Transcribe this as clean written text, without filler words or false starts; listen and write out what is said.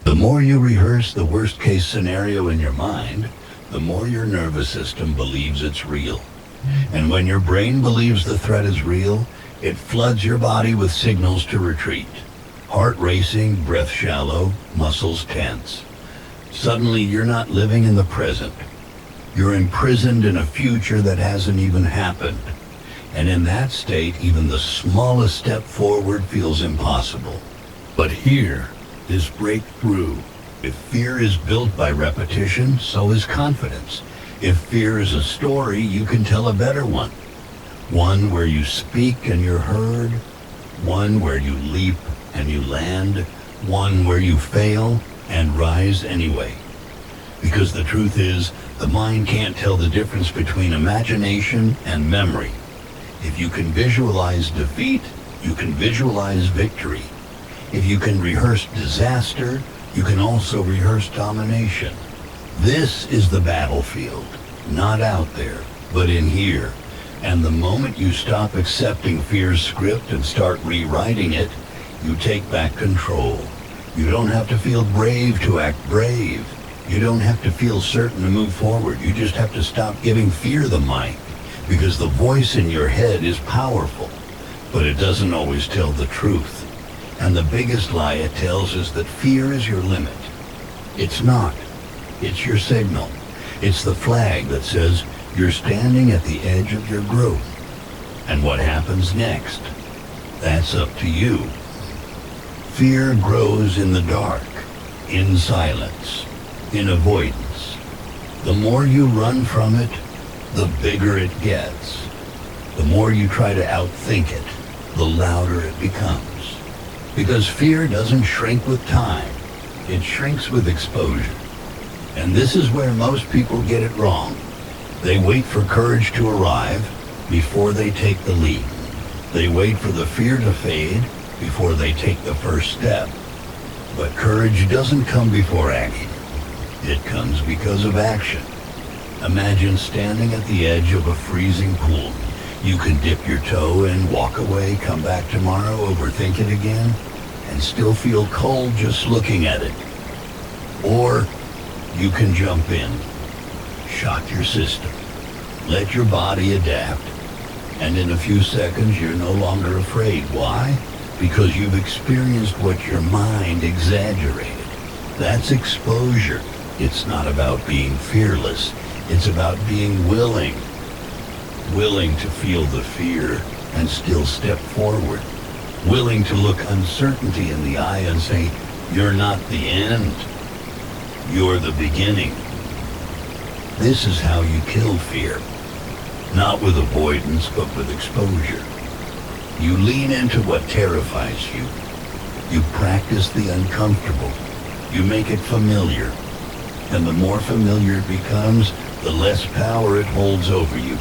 The more you rehearse the worst-case scenario in your mind, the more your nervous system believes it's real. And when your brain believes the threat is real, it floods your body with signals to retreat. Heart racing, breath shallow, muscles tense. Suddenly, you're not living in the present. You're imprisoned in a future that hasn't even happened. And in that state, even the smallest step forward feels impossible. But here is breakthrough. If fear is built by repetition, so is confidence. If fear is a story, you can tell a better one. One where you speak and you're heard. One where you leap and you land. One where you fail and rise anyway. Because the truth is, the mind can't tell the difference between imagination and memory. If you can visualize defeat, you can visualize victory. If you can rehearse disaster, you can also rehearse domination. This is the battlefield, not out there, but in here. And the moment you stop accepting fear's script and start rewriting it, you take back control. You don't have to feel brave to act brave. You don't have to feel certain to move forward. You just have to stop giving fear the mic, because the voice in your head is powerful, but it doesn't always tell the truth. And the biggest lie it tells is that fear is your limit. It's not. It's your signal. It's the flag that says you're standing at the edge of your growth. And what happens next? That's up to you. Fear grows in the dark, in silence, in avoidance. The more you run from it, the bigger it gets. The more you try to outthink it, the louder it becomes. Because fear doesn't shrink with time. It shrinks with exposure. And this is where most people get it wrong. They wait for courage to arrive before they take the leap. They wait for the fear to fade before they take the first step. But courage doesn't come before action. It comes because of action. Imagine standing at the edge of a freezing pool. You can dip your toe in, walk away, come back tomorrow, overthink it again, and still feel cold just looking at it. Or you can jump in, shock your system, let your body adapt, and in a few seconds you're no longer afraid. Why? Because you've experienced what your mind exaggerated. That's exposure. It's not about being fearless. It's about being willing. Willing to feel the fear and still step forward. Willing to look uncertainty in the eye and say, you're not the end. You're the beginning. This is how you kill fear. Not with avoidance, but with exposure. You lean into what terrifies you. You practice the uncomfortable. You make it familiar. And the more familiar it becomes, the less power it holds over you.